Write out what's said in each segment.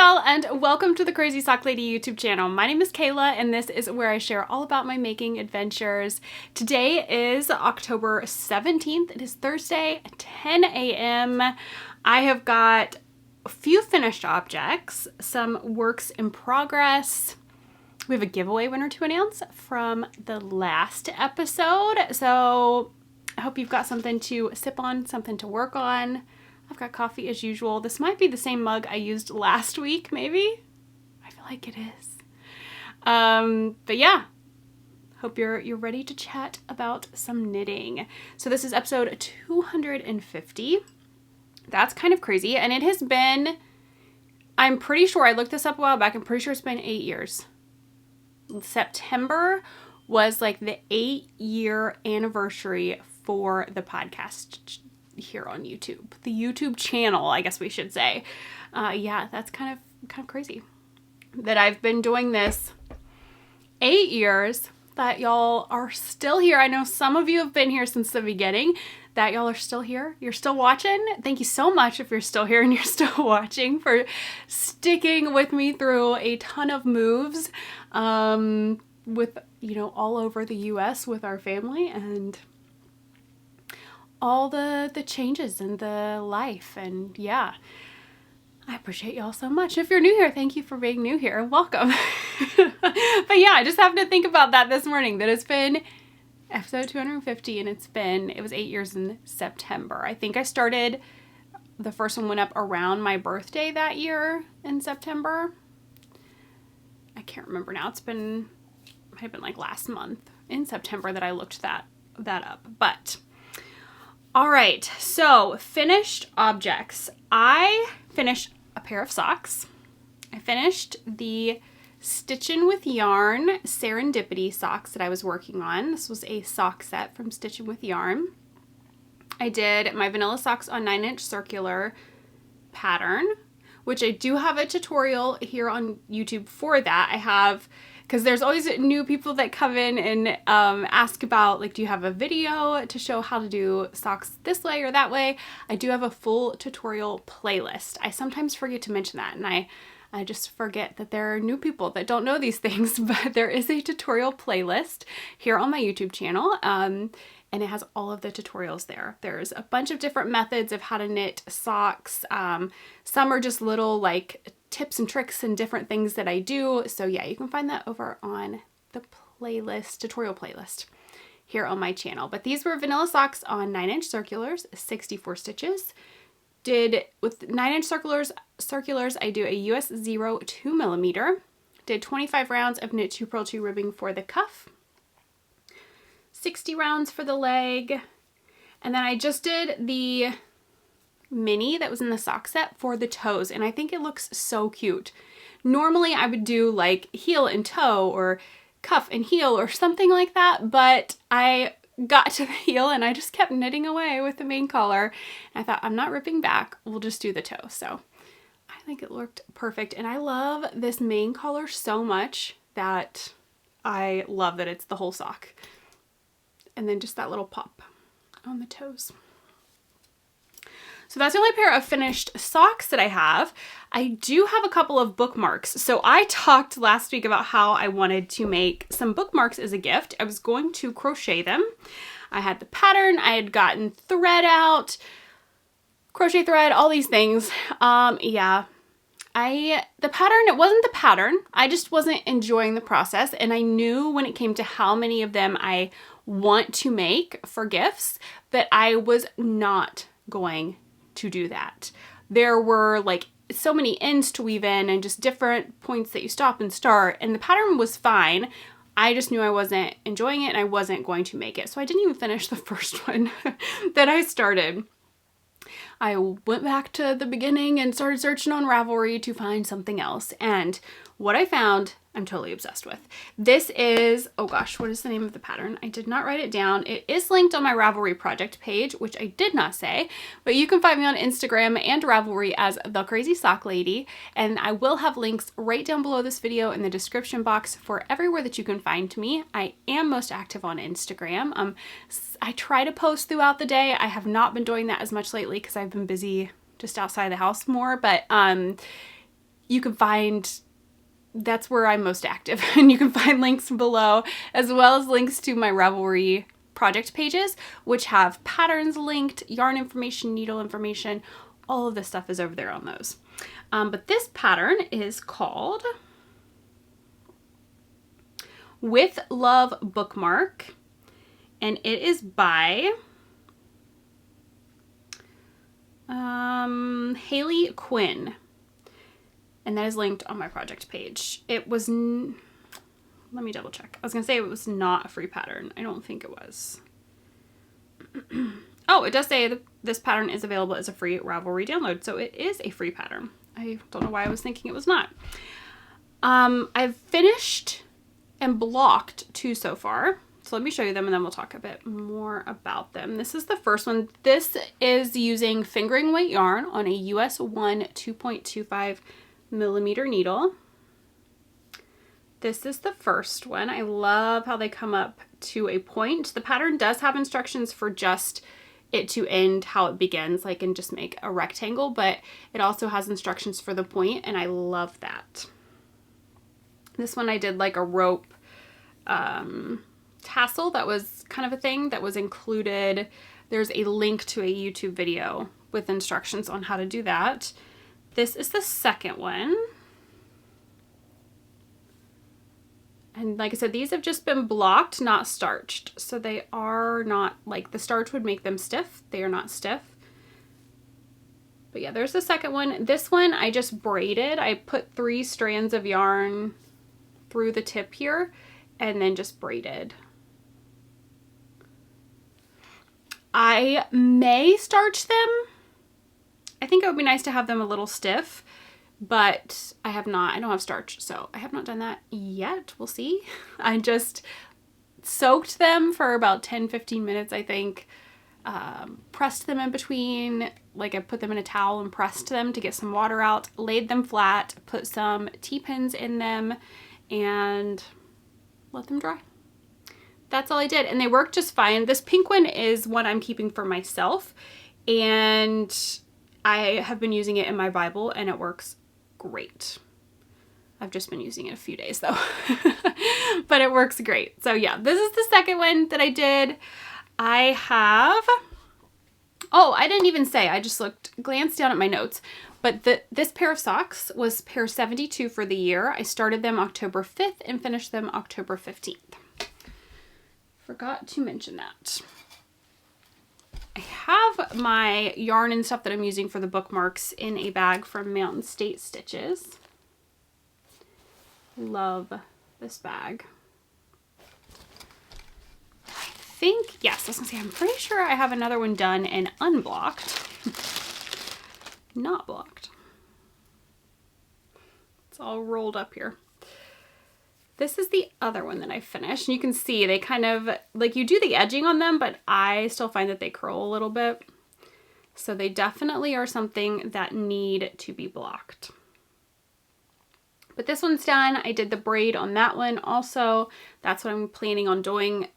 y'all, and welcome to the Crazy Sock Lady YouTube channel. My name is Kayla, and this is where I share all about my making adventures. Today is October 17th. It is Thursday at 10 a.m. I have got a few finished objects, some works in progress. We have a giveaway winner to announce from the last episode, so I hope you've got something to sip on, something to work on. I've got coffee as usual. This might be the same mug I used last week, maybe? I feel like it is. But yeah, hope you're ready to chat about some knitting. So this is episode 250. That's kind of crazy. And it has been, I'm pretty sure, I looked this up a while back, I'm pretty sure it's been 8 years. September was like the 8-year anniversary for the podcast here on YouTube. The YouTube channel, I guess we should say. Yeah, that's kind of crazy that I've been doing this 8 years, that y'all are still here. I know some of you have been here since the beginning, that y'all are still here. You're still watching. Thank you so much if you're still here and you're still watching, for sticking with me through a ton of moves with, you know, all over the US with our family and all the changes in the life. And yeah, I appreciate y'all so much. If you're new here, thank you for being new here and welcome. But yeah, I just happened to think about that this morning, that it's been episode 250 and it was 8 years in September. I think I started, the first one went up around my birthday that year in September. I can't remember now. Might have been like last month in September that I looked that up. But all right, so finished objects. I finished a pair of socks. I finished the Stitchin' with Yarn Serendipity socks that I was working on. This was a sock set from Stitchin' with Yarn. I did my vanilla socks on 9-inch circular pattern, which I do have a tutorial here on YouTube for that. I have, because there's always new people that come in and ask about, like, do you have a video to show how to do socks this way or that way? I do have a full tutorial playlist. I sometimes forget to mention that, and I just forget that there are new people that don't know these things, but there is a tutorial playlist here on my YouTube channel, and it has all of the tutorials there. There's a bunch of different methods of how to knit socks. Some are just little, like, tips and tricks and different things that I do. So yeah, you can find that over on the playlist, tutorial playlist here on my channel. But these were vanilla socks on 9-inch circulars, 64 stitches. Did, with 9-inch circulars, I do a US 0 2mm. Did 25 rounds of knit 2 purl 2 ribbing for the cuff, 60 rounds for the leg, and then I just did the mini that was in the sock set for the toes, and I think it looks so cute. Normally I would do like heel and toe or cuff and heel or something like that, but I got to the heel and I just kept knitting away with the main collar. And I thought, I'm not ripping back, we'll just do the toe. So I think it looked perfect, and I love this main collar so much that I love that it's the whole sock. And then just that little pop on the toes. So that's the only pair of finished socks that I have. I do have a couple of bookmarks. So I talked last week about how I wanted to make some bookmarks as a gift. I was going to crochet them. I had the pattern, I had gotten thread out, crochet thread, all these things. Yeah. The pattern, it wasn't the pattern. I just wasn't enjoying the process. And I knew when it came to how many of them I want to make for gifts that I was not going to do that. There were like so many ends to weave in and just different points that you stop and start, and the pattern was fine. I just knew I wasn't enjoying it and I wasn't going to make it. So I didn't even finish the first one that I started. I went back to the beginning and started searching on Ravelry to find something else. And what I found, I'm totally obsessed with. This is, oh gosh, what is the name of the pattern? I did not write it down. It is linked on my Ravelry project page, which I did not say, but you can find me on Instagram and Ravelry as The Crazy Sock Lady. And I will have links right down below this video in the description box for everywhere that you can find me. I am most active on Instagram. I try to post throughout the day. I have not been doing that as much lately because I've been busy just outside the house more, but you can find, that's where I'm most active. And you can find links below, as well as links to my Ravelry project pages, which have patterns linked, yarn information, needle information. All of this stuff is over there on those. But this pattern is called With Love Bookmark, and it is by Haley Quinn, and that is linked on my project page. It was, let me double check. I was gonna say it was not a free pattern. I don't think it was. Oh, it does say that this pattern is available as a free Ravelry download, so it is a free pattern. I don't know why I was thinking it was not. I've finished and blocked 2 so far. So let me show you them and then we'll talk a bit more about them. This is the first one. This is using fingering weight yarn on a US 1 2.25 millimeter needle. This is the first one. I love how they come up to a point. The pattern does have instructions for just it to end how it begins, like, and just make a rectangle, but it also has instructions for the point, and I love that. This one I did like a rope tassel. That was kind of a thing that was included. There's a link to a YouTube video with instructions on how to do that. This is the second one. And like I said, these have just been blocked, not starched. So they are not, like, the starch would make them stiff. They are not stiff. But yeah, there's the second one. This one I just braided. I put 3 strands of yarn through the tip here and then just braided. I may starch them. I think it would be nice to have them a little stiff, but I have not. I don't have starch, so I have not done that yet. We'll see. I just soaked them for about 10-15 minutes, I think. Pressed them in between, like I put them in a towel and pressed them to get some water out, laid them flat, put some T-pins in them, and let them dry. That's all I did, and they worked just fine. This pink one is one I'm keeping for myself, and I have been using it in my Bible, and it works great. I've just been using it a few days though, but it works great. So yeah, this is the second one that I did. I have, oh, I didn't even say, I just glanced down at my notes, but this pair of socks was pair 72 for the year. I started them October 5th and finished them October 15th. Forgot to mention that. I have my yarn and stuff that I'm using for the bookmarks in a bag from Mountain State Stitches. Love this bag. I think, yes, I was gonna say, I'm pretty sure I have another one done and unblocked. Not blocked. It's all rolled up here. This is the other one that I finished. And you can see they kind of, like, you do the edging on them, but I still find that they curl a little bit. So they definitely are something that need to be blocked. But this one's done. I did the braid on that one also. That's what I'm planning on doing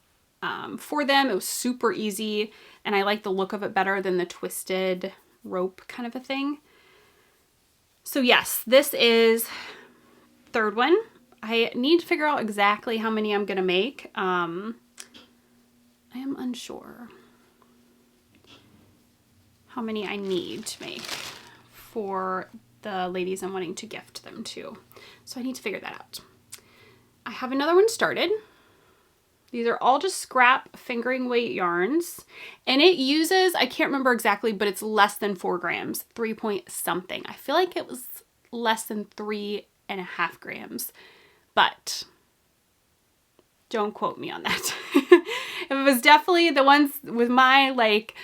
for them. It was super easy, and I like the look of it better than the twisted rope kind of a thing. So yes, this is third one. I need to figure out exactly how many I'm gonna make. I am unsure how many I need to make for the ladies I'm wanting to gift them to. So I need to figure that out. I have another one started. These are all just scrap fingering weight yarns, and it uses, I can't remember exactly, but it's less than 4 grams, 3 point something. I feel like it was less than 3.5 grams. But don't quote me on that. It was definitely the ones with my like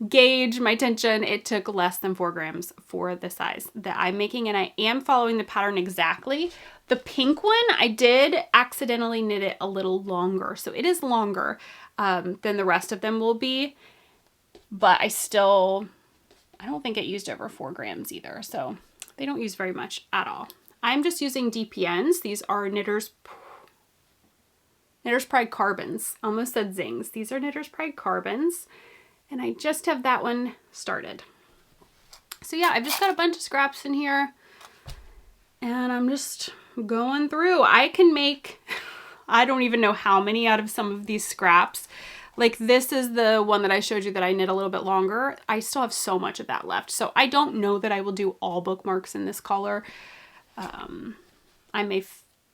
gauge, my tension, it took less than 4 grams for the size that I'm making, and I am following the pattern exactly. The pink one, I did accidentally knit it a little longer, so it is longer than the rest of them will be, but I don't think it used over 4 grams either, so they don't use very much at all. I'm just using DPNs. These are Knitter's Pride Carbons. Almost said Zings. These are Knitter's Pride Carbons. And I just have that one started. So yeah, I've just got a bunch of scraps in here. And I'm just going through. I can make, I don't even know how many out of some of these scraps. Like this is the one that I showed you that I knit a little bit longer. I still have so much of that left. So I don't know that I will do all bookmarks in this color. I may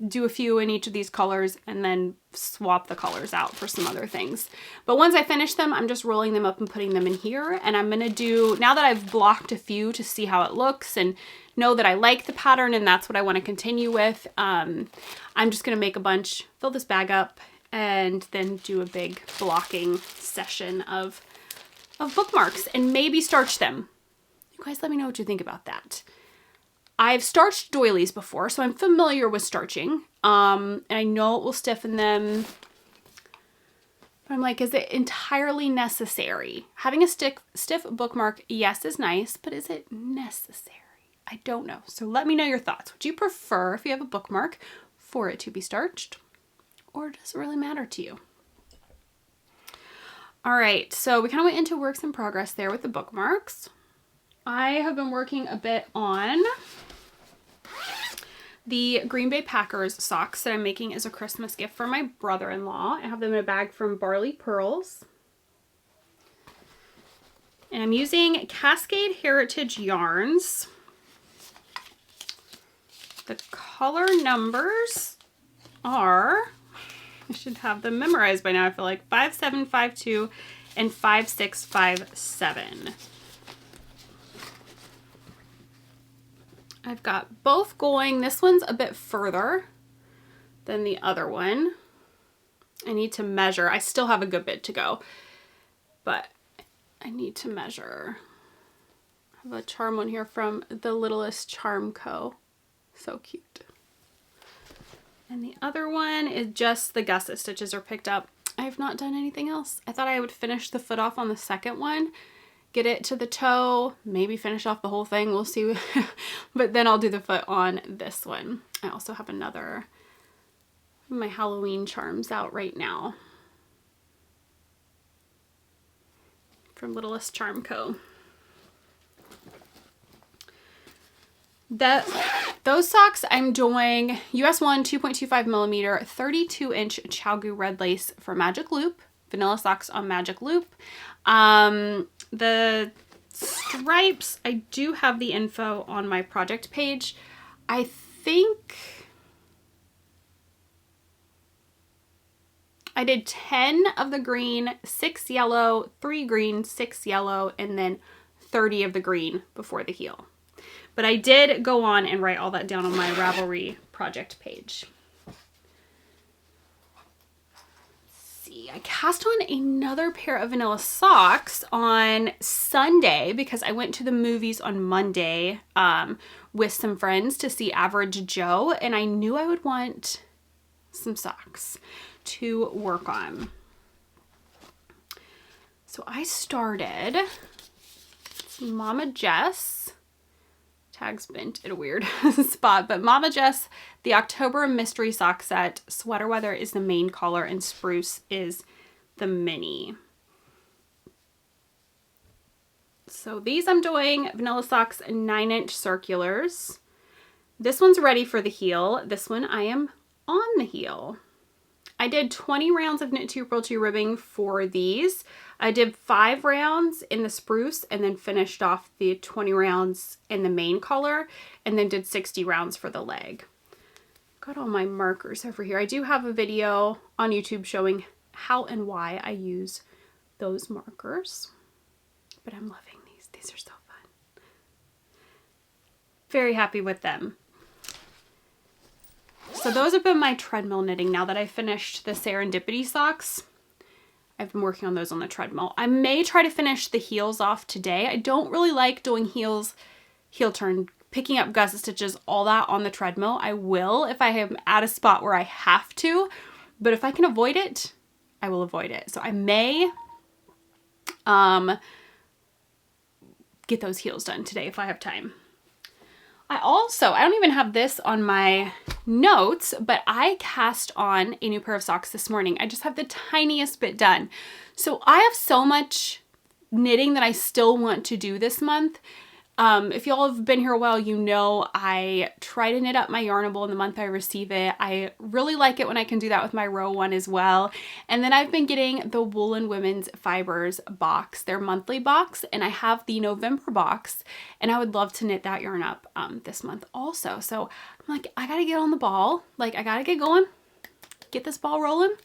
do a few in each of these colors and then swap the colors out for some other things. But once I finish them, I'm just rolling them up and putting them in here. And I'm gonna do, now that I've blocked a few to see how it looks and know that I like the pattern and that's what I wanna continue with, I'm just gonna make a bunch, fill this bag up, and then do a big blocking session of bookmarks and maybe starch them. You guys let me know what you think about that. I've starched doilies before, so I'm familiar with starching. And I know it will stiffen them. But I'm like, is it entirely necessary? Having a stiff bookmark, yes, is nice, but is it necessary? I don't know. So let me know your thoughts. Would you prefer, if you have a bookmark, for it to be starched? Or does it really matter to you? All right, so we kind of went into works in progress there with the bookmarks. I have been working a bit on the Green Bay Packers socks that I'm making as a Christmas gift for my brother-in-law. I have them in a bag from Barley Pearls. And I'm using Cascade Heritage yarns. The color numbers are, I should have them memorized by now, I feel like, 5752 and 5657. I've got both going. This one's a bit further than the other one. I need to measure. I still have a good bit to go, but I need to measure. I have a charm one here from the Littlest Charm Co. So cute. And the other one is just the gusset stitches are picked up. I have not done anything else. I thought I would finish the foot off on the second one, get it to the toe, maybe finish off the whole thing, we'll see. But then I'll do the foot on this one. I also have another, my Halloween charms out right now from Littlest Charm Co. Those socks I'm doing US 1 2.25 millimeter 32-inch Chowgu red lace for Magic Loop, vanilla socks on Magic Loop. The stripes, I do have the info on my project page. I think I did 10 of the green, 6 yellow, 3 green, 6 yellow, and then 30 of the green before the heel. But I did go on and write all that down on my Ravelry project page. I cast on another pair of vanilla socks on Sunday because I went to the movies on Monday with some friends to see Average Joe, and I knew I would want some socks to work on. So I started, it's Mama Jess, tags bent in a weird spot, but Mama Jess, the October Mystery Sock Set. Sweater Weather is the main color and Spruce is the mini. So these I'm doing vanilla socks 9-inch circulars. This one's ready for the heel. This one I am on the heel. I did 20 rounds of Knit 2 Purl 2 ribbing for these. I did 5 rounds in the spruce and then finished off the 20 rounds in the main color and then did 60 rounds for the leg. Got all my markers over here. I do have a video on YouTube showing how and why I use those markers, but I'm loving these. These are so fun. Very happy with them. So those have been my treadmill knitting now that I finished the Serendipity socks. I've been working on those on the treadmill. I may try to finish the heels off today. I don't really like doing heels, heel turn, picking up gusset stitches, all that on the treadmill. I will if I am at a spot where I have to, but if I can avoid it, I will avoid it. So I may get those heels done today if I have time. I don't even have this on my notes, but I cast on a new pair of socks this morning. I just have the tiniest bit done. So I have so much knitting that I still want to do this month. If y'all have been here a while, you know I try to knit up my Yarnable in the month I receive it. I really like it when I can do that with my row one as well. And then I've been getting the Woolen Women's Fibers box, their monthly box, and I have the November box, and I would love to knit that yarn up this month also. So I'm like, I gotta get on the ball. Like, I gotta get going, get this ball rolling.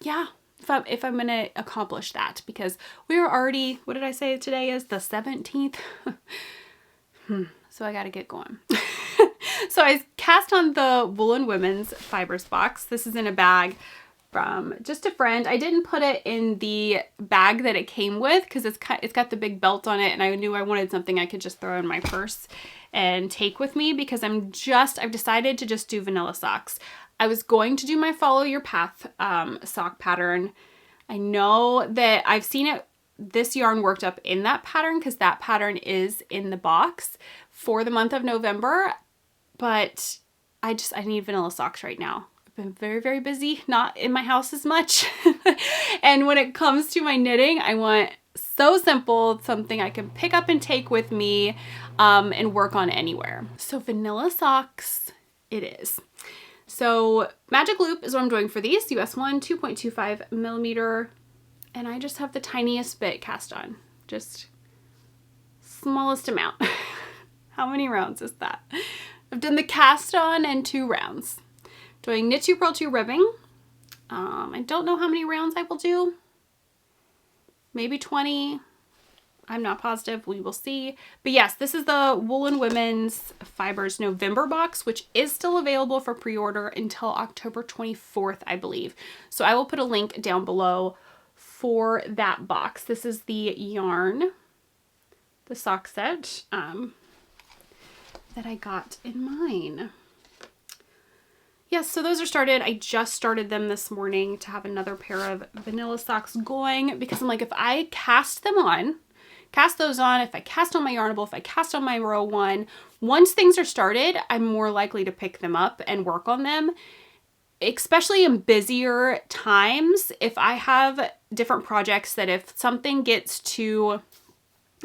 Yeah. If I'm going to accomplish that, because we are already, what did I say today is the 17th? So I got to get going. So I cast on the Woolen Women's Fibers box. This is in a bag from just a friend. I didn't put it in the bag that it came with because it's got the big belt on it, and I knew I wanted something I could just throw in my purse and take with me, because I've decided to just do vanilla socks. I was going to do my Follow Your Path sock pattern. I know that I've seen this yarn worked up in that pattern because that pattern is in the box for the month of November, but I need vanilla socks right now. I've been very, very busy, not in my house as much. And when it comes to my knitting, I want so simple, something I can pick up and take with me and work on anywhere. So vanilla socks it is. So Magic Loop is what I'm doing for these, US 1, 2.25 millimeter, and I just have the tiniest bit cast on, just smallest amount. How many rounds is that? I've done the cast on and 2 rounds. Doing Knit 2 Purl 2 ribbing. I don't know how many rounds I will do. Maybe 20. I'm not positive. We will see. But yes, this is the Woolen Women's Fibers November box, which is still available for pre-order until October 24th, I believe. So I will put a link down below for that box. This is the yarn, the sock set that I got in mine. Yes, so those are started. I just started them this morning to have another pair of vanilla socks going, because I'm like, if I cast those on, if I cast on my Yarnable, if I cast on my row one, once things are started, I'm more likely to pick them up and work on them, especially in busier times. If I have different projects that if something gets to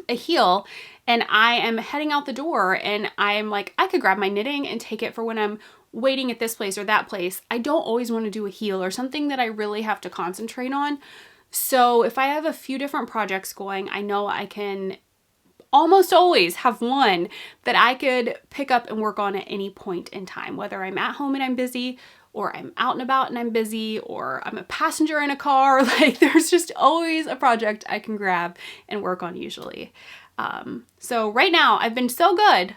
a heel and I am heading out the door and I am like, I could grab my knitting and take it for when I'm waiting at this place or that place. I don't always want to do a heel or something that I really have to concentrate on. So if I have a few different projects going, I know I can almost always have one that I could pick up and work on at any point in time, whether I'm at home and I'm busy, or I'm out and about and I'm busy, or I'm a passenger in a car. Like, there's just always a project I can grab and work on usually. So right now I've been so good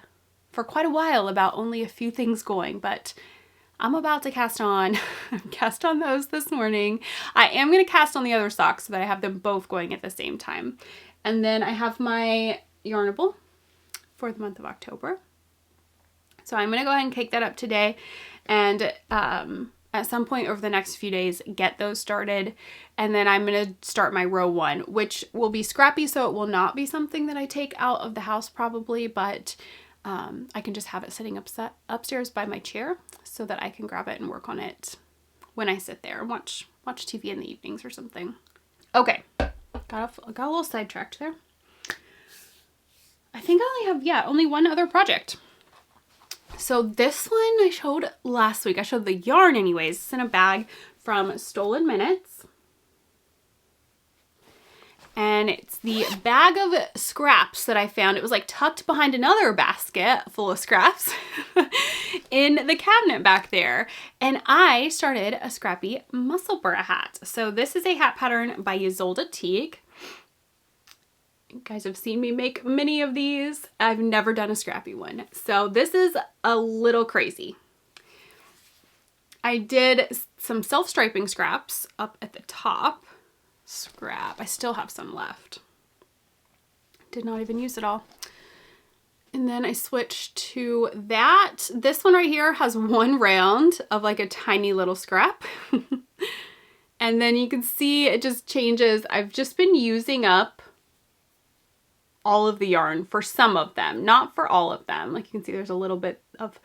for quite a while about only a few things going, but I'm about to cast on. Cast on those this morning. I am going to cast on the other socks so that I have them both going at the same time. And then I have my Yarnable for the month of October. So I'm going to go ahead and cake that up today, and at some point over the next few days get those started. And then I'm going to start my row one, which will be scrappy, so it will not be something that I take out of the house probably, but I can just have it sitting upstairs by my chair so that I can grab it and work on it when I sit there and watch TV in the evenings or something. Okay, got a little sidetracked there. I think I only have, only one other project. So this one I showed last week. I showed the yarn anyways. It's in a bag from Stolen Minutes. And it's the bag of scraps that I found. It was like tucked behind another basket full of scraps in the cabinet back there. And I started a scrappy Musselburgh hat. So this is a hat pattern by Ysolda Teague. You guys have seen me make many of these. I've never done a scrappy one. So this is a little crazy. I did some self-striping scraps up at the top. Scrap. I still have some left. Did not even use it all. And then I switched to that. This one right here has one round of like a tiny little scrap. And then you can see it just changes. I've just been using up all of the yarn for some of them, not for all of them. Like you can see there's a little bit of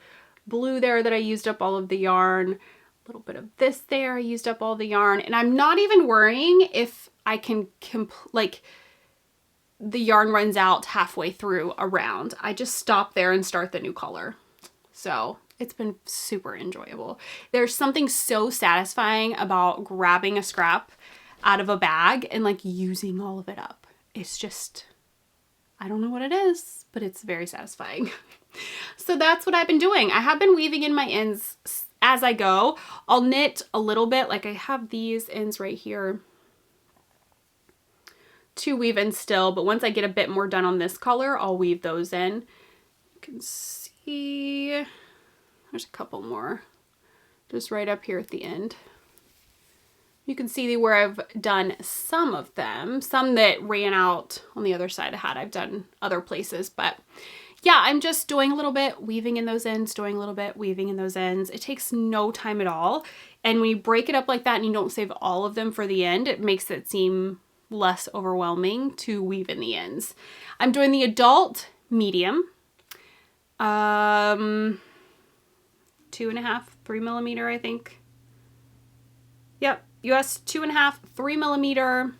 blue there that I used up all of the yarn. Little bit of this there, I used up all the yarn, and I'm not even worrying if I can the yarn runs out halfway through a round. I just stop there and start the new color. So it's been super enjoyable. There's something so satisfying about grabbing a scrap out of a bag and like using all of it up. It's just, I don't know what it is, but it's very satisfying. So that's what I've been doing. I have been weaving in my ends as I go. I'll knit a little bit, like I have these ends right here to weave in still, but once I get a bit more done on this color, I'll weave those in. You can see there's a couple more just right up here at the end. You can see where I've done some of them, some that ran out on the other side of hat. I've done other places, but yeah, I'm just doing a little bit, weaving in those ends, doing a little bit, weaving in those ends. It takes no time at all. And when you break it up like that and you don't save all of them for the end, it makes it seem less overwhelming to weave in the ends. I'm doing the adult medium, 2.5, 3 millimeter, I think. Yep. US 2.5, 3 millimeter,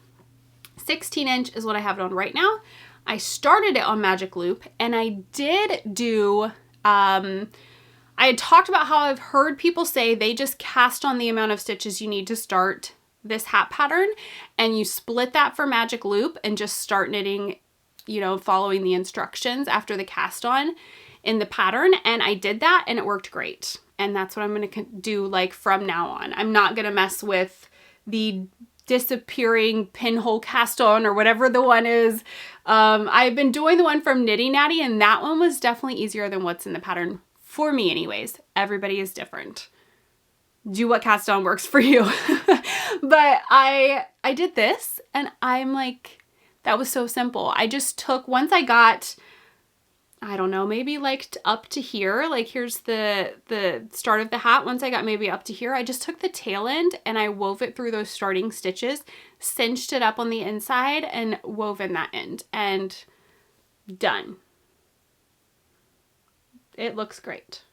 16 inch is what I have it on right now. I started it on Magic Loop, and I did do, I had talked about how I've heard people say they just cast on the amount of stitches you need to start this hat pattern, and you split that for Magic Loop and just start knitting, you know, following the instructions after the cast on in the pattern. And I did that and it worked great. And that's what I'm going to do like from now on. I'm not going to mess with the disappearing pinhole cast on or whatever the one is. I've been doing the one from Knitty Natty, and that one was definitely easier than what's in the pattern for me anyways. Everybody is different. Do what cast on works for you. But I did this and I'm like, that was so simple. I just took, once I got, I don't know, maybe like up to here, like here's the start of the hat. Once I got maybe up to here, I just took the tail end and I wove it through those starting stitches, cinched it up on the inside and wove in that end, and done. It looks great.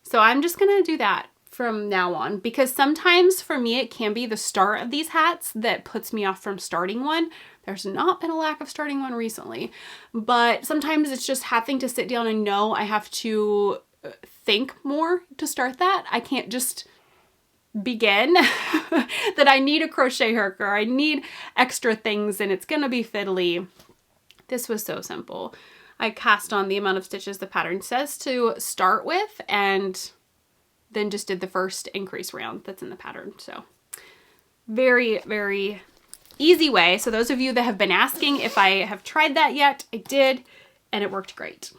So I'm just gonna do that from now on, because sometimes for me it can be the start of these hats that puts me off from starting one. There's not been a lack of starting one recently, but sometimes it's just having to sit down and know I have to think more to start that. I can't just begin that I need a crochet hook or I need extra things and it's gonna be fiddly. This was so simple. I cast on the amount of stitches the pattern says to start with and then just did the first increase round that's in the pattern. So very, very easy way. So those of you that have been asking if I have tried that yet, I did, and it worked great.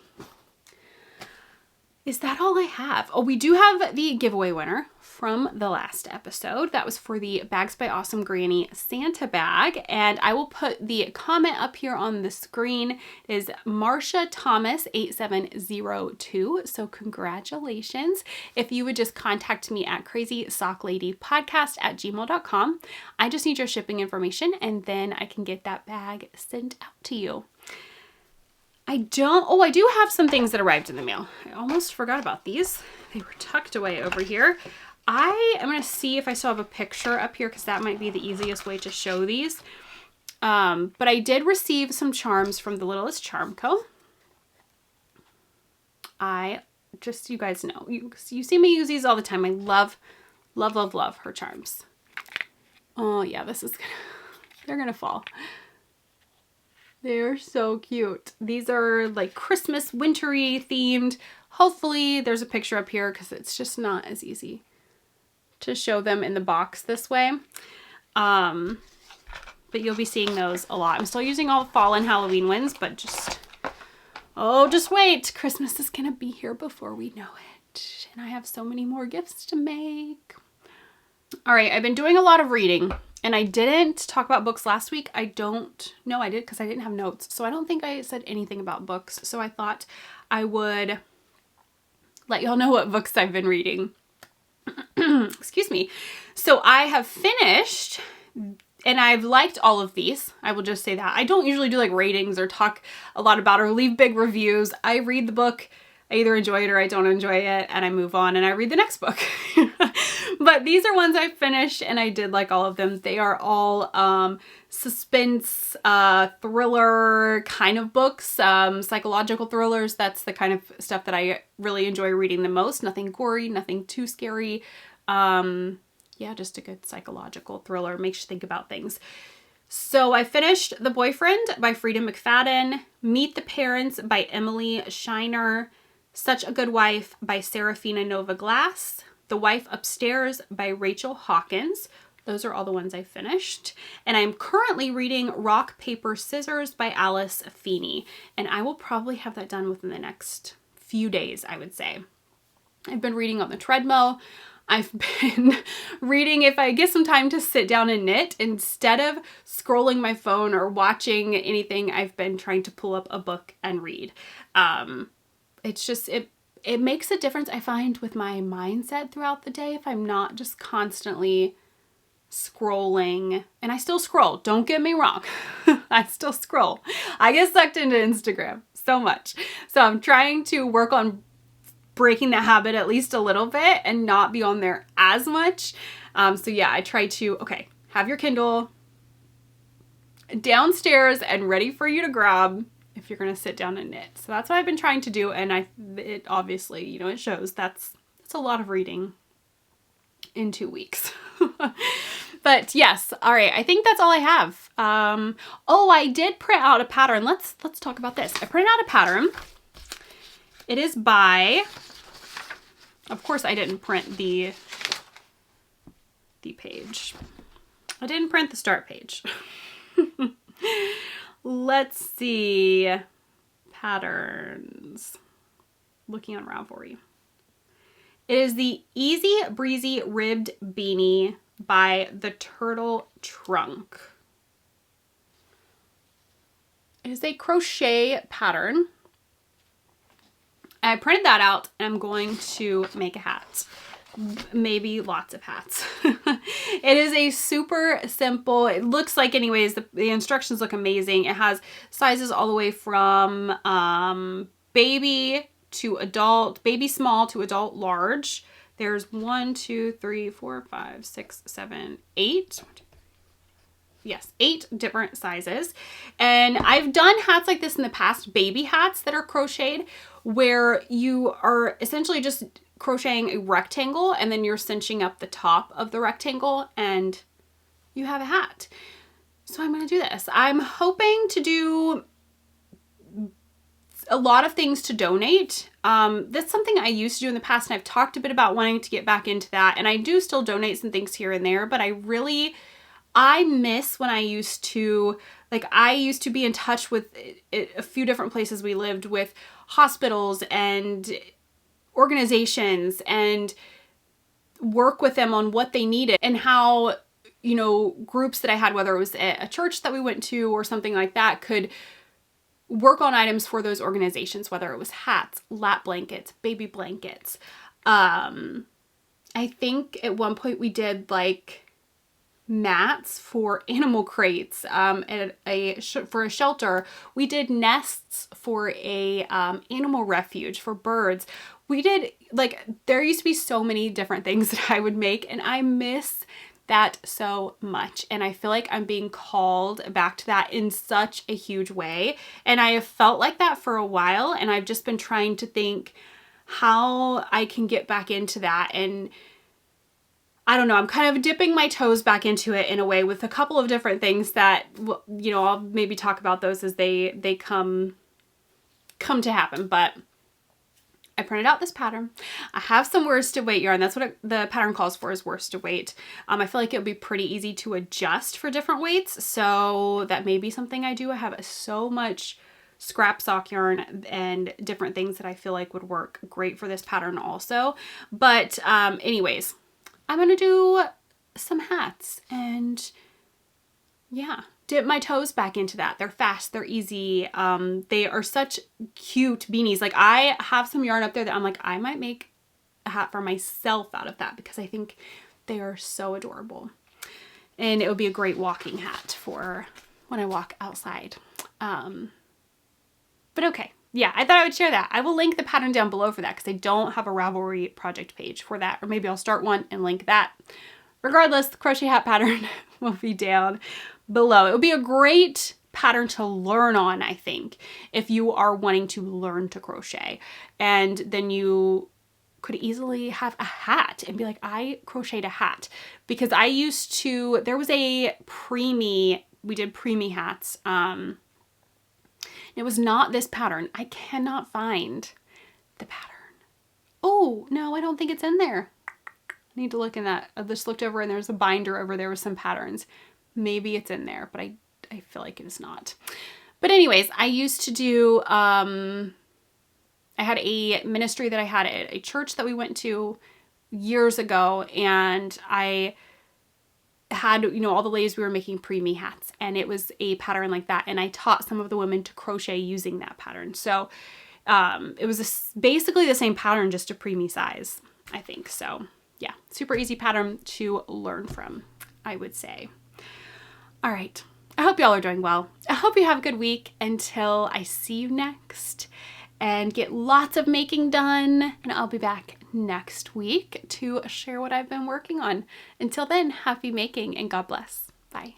Is that all I have? Oh, we do have the giveaway winner from the last episode. That was for the Bags by Awesome Granny Santa bag, and I will put the comment up here on the screen. It is Marsha Thomas 8702. So congratulations. If you would just contact me at crazysockladypodcast@gmail.com. I just need your shipping information and then I can get that bag sent out to you. I do have some things that arrived in the mail. I almost forgot about these. They were tucked away over here. I am going to see if I still have a picture up here because that might be the easiest way to show these. But I did receive some charms from the Littlest Charm Co. You guys know, you see me use these all the time. I love, love, love, love her charms. Oh yeah, they're gonna fall. They're so cute. These are like Christmas wintry themed. Hopefully there's a picture up here because it's just not as easy to show them in the box this way. But you'll be seeing those a lot. I'm still using all the fall and Halloween ones, but just wait. Christmas is gonna be here before we know it. And I have so many more gifts to make. All right, I've been doing a lot of reading. And I didn't talk about books last week. I did because I didn't have notes. So I don't think I said anything about books. So I thought I would let y'all know what books I've been reading. Excuse me. So I have finished, and I've liked all of these. I will just say that. I don't usually do like ratings or talk a lot about or leave big reviews. I read the book, I either enjoy it or I don't enjoy it, and I move on and I read the next book. But these are ones I finished and I did like all of them. They are all suspense, thriller kind of books, psychological thrillers. That's the kind of stuff that I really enjoy reading the most. Nothing gory, nothing too scary. Yeah, just a good psychological thriller. Makes you think about things. So I finished The Boyfriend by Freida McFadden, Meet the Parents by Emily Shiner, Such a Good Wife by Seraphina Nova Glass, The Wife Upstairs by Rachel Hawkins. Those are all the ones I finished. And I'm currently reading Rock, Paper, Scissors by Alice Feeney. And I will probably have that done within the next few days, I would say. I've been reading on the treadmill. I've been reading if I get some time to sit down and knit. Instead of scrolling my phone or watching anything, I've been trying to pull up a book and read. It's just, it makes a difference, I find, with my mindset throughout the day if I'm not just constantly scrolling. And I still scroll, don't get me wrong. I still scroll. I get sucked into Instagram so much. So I'm trying to work on breaking the habit at least a little bit and not be on there as much. So yeah, I try to, okay, have your Kindle downstairs and ready for you to grab if you're going to sit down and knit. So that's what I've been trying to do. And it obviously, you know, it shows that's a lot of reading in 2 weeks. But yes, all right. I think that's all I have. Oh, I did print out a pattern. Let's talk about this. I printed out a pattern. It is by, of course I didn't print the page. I didn't print the start page. Let's see. Patterns. Looking on Ravelry. It is the Easy Breezy Ribbed Beanie by the Turtle Trunk. It is a crochet pattern. I printed that out and I'm going to make a hat. Maybe lots of hats. It is a super simple, it looks like anyways, the instructions look amazing. It has sizes all the way from baby to adult, baby small to adult large. There's 1, 2, 3, 4, 5, 6, 7, 8. Yes, 8 different sizes. And I've done hats like this in the past, baby hats that are crocheted, where you are essentially just crocheting a rectangle and then you're cinching up the top of the rectangle and you have a hat. So I'm going to do this. I'm hoping to do a lot of things to donate. That's something I used to do in the past, and I've talked a bit about wanting to get back into that. And I do still donate some things here and there, but I miss when I used to be in touch with a few different places we lived with, hospitals and organizations, and work with them on what they needed and how, you know, groups that I had, whether it was a church that we went to or something like that, could work on items for those organizations, whether it was hats, lap blankets, baby blankets. I think at one point we did like mats for animal crates for a shelter. We did nests for a animal refuge for birds. We did, like, there used to be so many different things that I would make, and I miss that so much. And I feel like I'm being called back to that in such a huge way. And I have felt like that for a while, and I've just been trying to think how I can get back into that. And I don't know, I'm kind of dipping my toes back into it in a way with a couple of different things that, you know, I'll maybe talk about those as they come to happen. But I printed out this pattern. I have some worsted weight yarn. That's what the pattern calls for, is worsted weight. I feel like it would be pretty easy to adjust for different weights. So that may be something I do. I have so much scrap sock yarn and different things that I feel like would work great for this pattern also. But anyways, I'm going to do some hats and yeah, dip my toes back into that. They're fast, they're easy. They are such cute beanies. Like, I have some yarn up there that I'm like, I might make a hat for myself out of that because I think they are so adorable. And it would be a great walking hat for when I walk outside. But okay, yeah, I thought I would share that. I will link the pattern down below for that because I don't have a Ravelry project page for that. Or maybe I'll start one and link that. Regardless, the crochet hat pattern will be down below. It would be a great pattern to learn on, I think, if you are wanting to learn to crochet. And then you could easily have a hat and be like, I crocheted a hat. Because I used to, there was a preemie, we did preemie hats. It was not this pattern. I cannot find the pattern. Oh, no, I don't think it's in there. I need to look in that. I just looked over and there's a binder over there with some patterns. Maybe it's in there, but I feel like it is not. But anyways, I used to do, I had a ministry that I had at a church that we went to years ago, and I had, you know, all the ladies, we were making preemie hats, and it was a pattern like that, and I taught some of the women to crochet using that pattern. So it was basically the same pattern, just a preemie size, I think. So yeah, super easy pattern to learn from, I would say. All right, I hope y'all are doing well. I hope you have a good week until I see you next, and get lots of making done, and I'll be back next week to share what I've been working on. Until then, happy making and God bless. Bye.